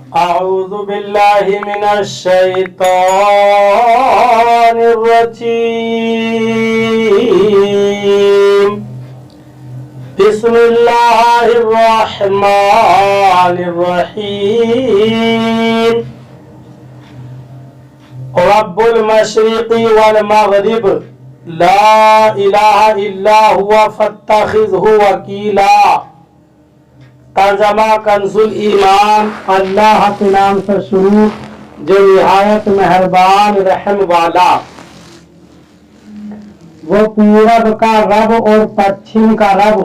أعوذ بالله من الشيطان الرجيم. بسم الله الرحمن الرحيم. رب المشرق والمغرب لا الہ الا هو فاتخذه وکیلا. ترجمہ کنز الایمان. اللہ کے نام سے شروع جو نہایت مہربان رحم والا. وہ پورب کا رب اور پچھم کا رب،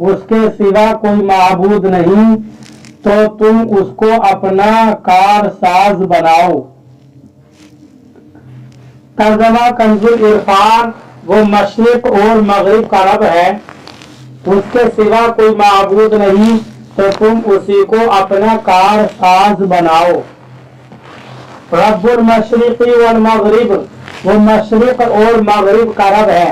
اس کے سوا کوئی معبود نہیں، تو تم اس کو اپنا کار ساز بناؤ. ترجمہ کنز العرفان. وہ مشرق اور مغرب کا رب ہے، اس کے سوا کوئی معبود نہیں، تو تم اسی کو اپنا کار ساز بناؤ. رب المشرق والمغرب، وہ مشرق اور مغرب کا رب ہے،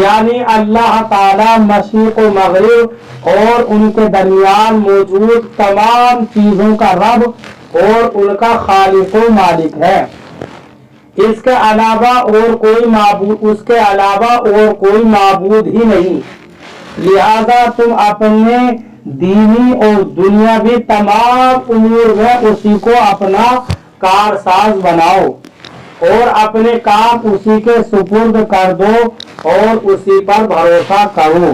یعنی اللہ تعالی مشرق و مغرب اور ان کے درمیان موجود تمام چیزوں کا رب اور ان کا خالق و مالک ہے. اس کے علاوہ اور کوئی معبود ہی نہیں. لہذا تم اپنے دینی اور دنیاوی تمام امور میں اسی کو اپنا کارساز بناؤ اور اپنے کام اسی کے سپرد کر دو اور اسی پر بھروسہ کرو.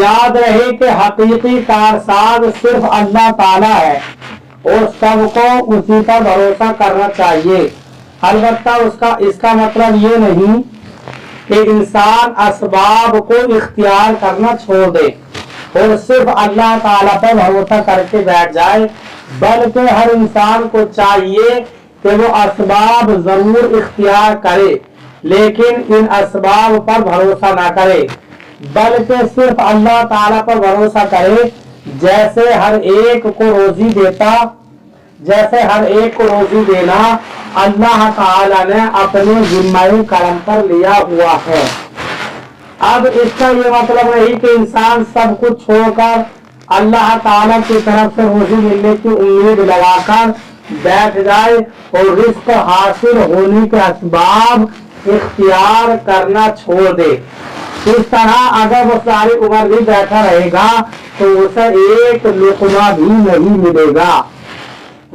یاد رہے کہ حقیقی کارساز صرف اللہ تعالی ہے اور سب کو اسی پر بھروسہ کرنا چاہیے. البتہ اس کا مطلب یہ نہیں کہ انسان اسباب کو اختیار کرنا چھوڑ دے اور صرف اللہ تعالیٰ پر بھروسہ کر کے بیٹھ جائے، بلکہ ہر انسان کو چاہیے کہ وہ اسباب ضرور اختیار کرے، لیکن ان اسباب پر بھروسہ نہ کرے، بلکہ صرف اللہ تعالیٰ پر بھروسہ کرے. جیسے ہر ایک کو روزی دینا اللہ تعالیٰ نے اپنے ذمہ کرم پر لیا ہوا ہے. اب اس کا یہ مطلب نہیں کہ انسان سب کچھ چھوڑ کر اللہ تعالیٰ کی طرف سے روزی ملنے کی امید لگا کر بیٹھ جائے اور رزق حاصل ہونے کے اسباب اختیار کرنا چھوڑ دے. اس طرح اگر وہ ساری عمر بھی بیٹھا رہے گا تو اسے ایک لقمہ بھی نہیں ملے گا.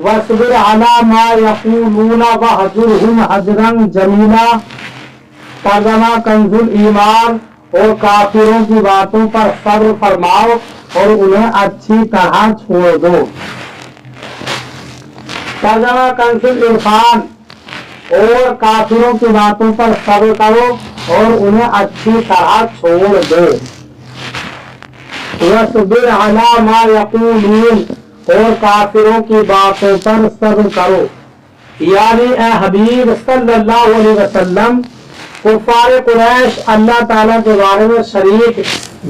وَاصْبِرْ عَلَىٰ مَا يَقُولُونَ وَاهْجُرْهُمْ هَجْرًا جَمِيلًا. ترجمہ کنز الایمان. اور کافروں کی باتوں پر صبر فرماؤ اور انہیں اچھی طرح چھوڑ دو. ترجمہ کنز العرفان. اور کافروں کی باتوں پر صبر کرو اور انہیں اچھی طرح چھوڑ دو. وَاصْبِرْ عَلَىٰ مَا يَقُولُونَ. اور کافروں کی باتوں پر صبر کرو، یعنی اے حبیب صلی اللہ علیہ وسلم، کفار قریش اللہ تعالیٰ کے بارے میں شریک،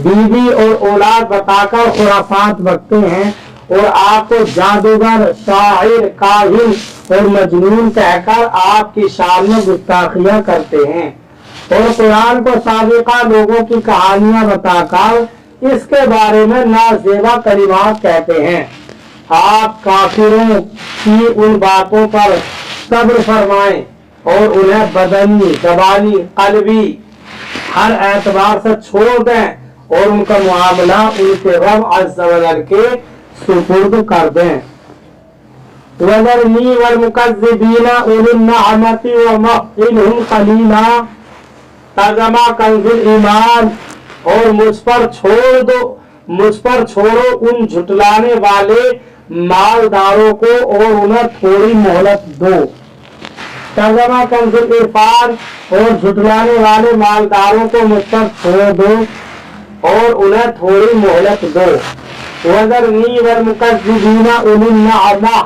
بیوی اور اولاد بتا کر خرافات بکتے ہیں اور آپ کو جادوگر، شاعر، کاہن اور مجنون کہہ کر آپ کی شان میں گستاخیاں کرتے ہیں اور قرآن کو سابقہ لوگوں کی کہانیاں بتا کر اس کے بارے میں نازیبا کلمات کہتے ہیں. آپ کافروں کی ان باتوں پر صبر فرمائیں اور انہیں بدنی، زبانی، قلبی ہر اعتبار سے چھوڑ دیں اور ان کا معاملہ ان کے رب عز و جل کے سپرد کر دیں. وَذَرْنِي وَالْمُكَذِّبِينَ أُولِي النَّعْمَةِ وَمَهِّلْهُمْ قَلِيلًا. ترجمہ کنز الایمان. اور مجھ پر چھوڑو ان جھٹلانے والے مالداروں کو اور انہیں تھوڑی مہلت دو. ترجمہ کنز العرفان. اور جھٹلانے والے مالداروں کو مجھ پر چھوڑ دو اور انہیں تھوڑی مہلت دو. وَذَرْنِي وَالْمُكَذِّبِينَ أُولِي النَّعْمَةِ.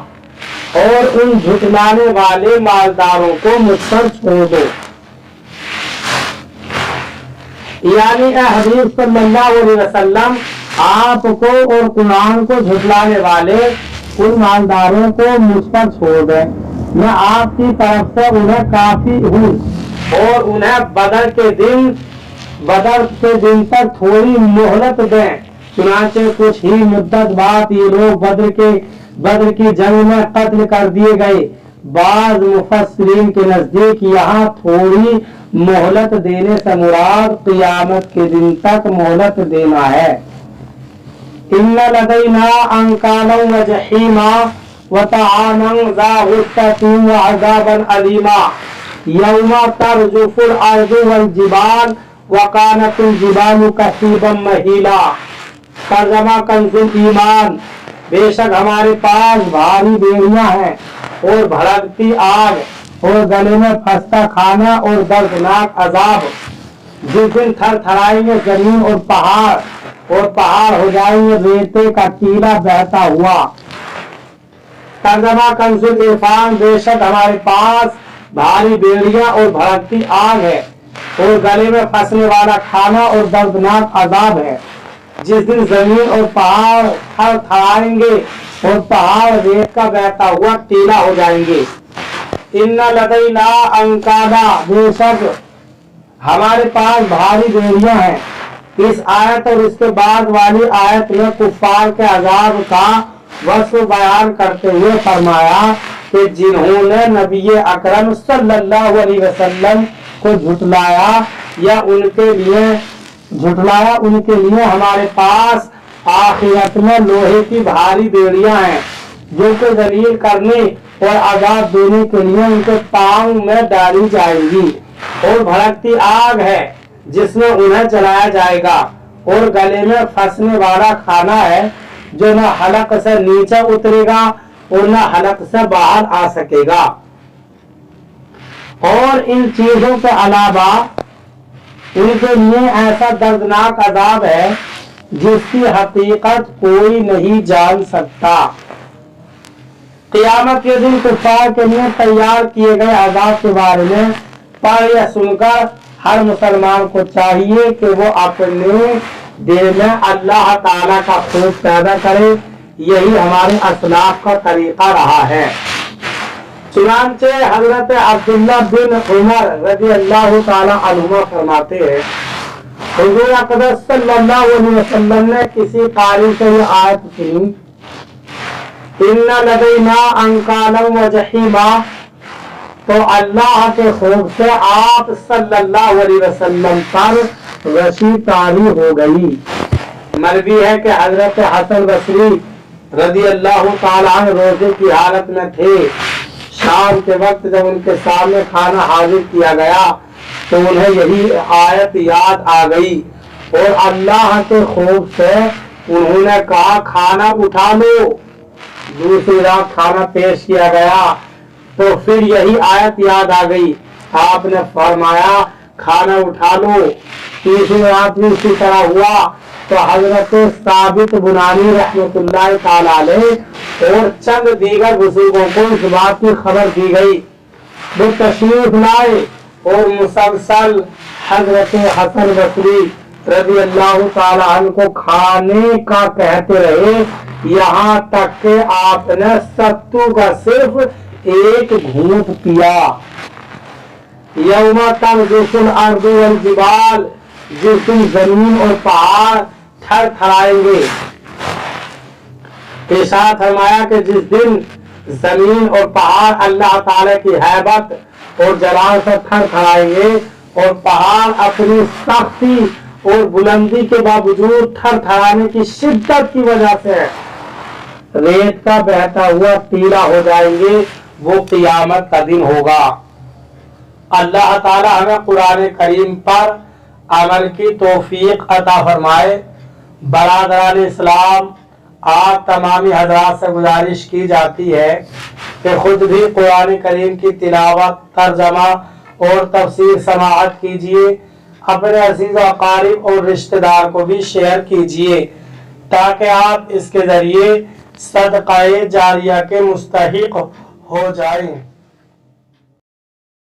اور ان جھٹلانے والے مالداروں کو مجھ پر چھوڑ دو، یعنی اے حبیب صلی اللہ علیہ وسلم، آپ کو اور قرآن کو جھٹلانے والے ان مالداروں کو مجھ پر چھوڑ دیں. میں آپ کی طرف سے انہیں کافی ہوں اور انہیں بدر کے دن تک تھوڑی مہلت دیں चुनाचे कुछ ही मुद्दत बाद ये लोग बद्र की जंग में कत्ल कर दिए गए। बाज मुफस्सिरीन के नजदीक यहाँ थोड़ी मोहलत देने से मुराद क़ियामत के दिन तक मोहलत देना है। इन्ना लदैना अंकालन व जहीमा व तआमन ज़ा गुस्सतिन व अज़ाबन अलीमा यौमा तरजुफुल अर्दु वल जिबाल व कानतुल जिबालु कसीबन महीला। तर्जमा कंजुल ईमान, बेशक हमारे पास भारी बेड़ियां हैं और भड़कती आग और गले में फंसता खाना और दर्दनाक अजाब। जिस दिन थर थराएंगे जमीन और पहाड़ हो जाएंगे रेते का टीला बहता हुआ। तर्जमा कंजुल इरफान, बेशक हमारे पास भारी बेड़ियां और भड़कती आग है और गले में फंसने वाला खाना और दर्दनाक अजाब है। जिस दिन जमीन और पहाड़ थर थराएंगे और पहाड़ रेत का बहता हुआ टीला हो जाएंगे। इन्ना लदैना अंकादा, बेशक हमारे पास भारी बेड़ियां हैं। इस आयत और इसके बाद वाली आयत में कुफ्फार के अजाब का वस्फ बयान करते हुए फरमाया कि जिन्होंने नबी अकरम सल्लल्लाहु अलैहि वसल्लम को झुटलाया उनके लिए हमारे पास आखिरत में लोहे की भारी बेड़ियां हैं जो कि जलील करने और आजाद देने के लिए उनके पांव में डाली जाएंगी। और भड़कती आग है जिसमें उन्हें जलाया जाएगा और गले में फंसने वाला खाना है जो न हलक से नीचे उतरेगा और न हलक से बाहर आ सकेगा। और इन चीजों के अलावा उनके लिए ऐसा दर्दनाक अजाब है जिसकी हकीकत कोई नहीं जान सकता। क़ियामत के दिन कुफ्फार के लिए तैयार किए गए अजाब के बारे में पढ़ या सुनकर हर मुसलमान को चाहिए कि वो अपने दिल में अल्लाह ताला का खौफ पैदा करे। यही हमारे असलाफ का तरीका रहा है। चुनांचे हजरत अब्दुल्ला बिन उमर रज़ी अल्लाह ताला अन्हुमा फरमाते हैं, हुज़ूर अक़दस सल्लल्लाहु अलैहि वसल्लम ने किसी कारी से ये आयत सुनी, इन्ना लदैना अंकालन व जहीमा, तो अल्लाह के खौफ से आप सल्लल्लाहु अलैहि वसल्लम पर रशी तारी हो गई। मरवी है कि हजरत हसन बसरी रज़ी अल्लाह ताला अन्हु रोजे की हालत में थे। शाम के वक्त जब उनके सामने खाना हाजिर किया गया तो उन्हें यही आयत याद आ गई और अल्लाह के खौफ से उन्होंने कहा खाना उठा लो। दूसरी रात खाना पेश किया गया तो फिर यही आयत याद आ गई, आपने फरमाया खाना उठा लो। तीसरी रात भी इसी तरह हुआ तो हजरत साबित बुनानी रहमतुल्लाह ताला अलैह और चंद दीगर बुजुर्गों को इस बात की खबर दी गई। वो तशरीफ लाए और मुसलसल हजरत हसन बसरी रज़ी अल्लाह ताला अन्हु को खाने का कहते रहे, यहाँ तक कि आपने सत्तू का सिर्फ एक घूंट पिया। यौमा तर्जुफुल अर्दु वल जिबाल, जिस दिन जमीन और पहाड़ थर थराएंगे। इरशाद फरमाया कि जिस दिन जमीन और पहाड़ अल्लाह ताला की हैबत और जलाल से थर थराएंगे और पहाड़ अपनी सख्ती और बुलंदी के बावजूद थर थराने की शिद्दत की वजह से रेत का बहता हुआ टीला हो जाएंगे, वो क़ियामत का दिन होगा। अल्लाह ताला हमें कुरान करीम पर अमल की तौफीक अता फरमाए। बरादरान इस्लाम, आप तमामी हजरात से गुजारिश की जाती है कि खुद भी कुरान करीम की तिलावत, तर्जमा और तफसीर समाअत कीजिए। अपने अजीज अकारिब और रिश्तेदार को भी शेयर कीजिए ताकि आप इसके जरिए सदक़ाए जारिया के मुस्तहिक हो जाएं।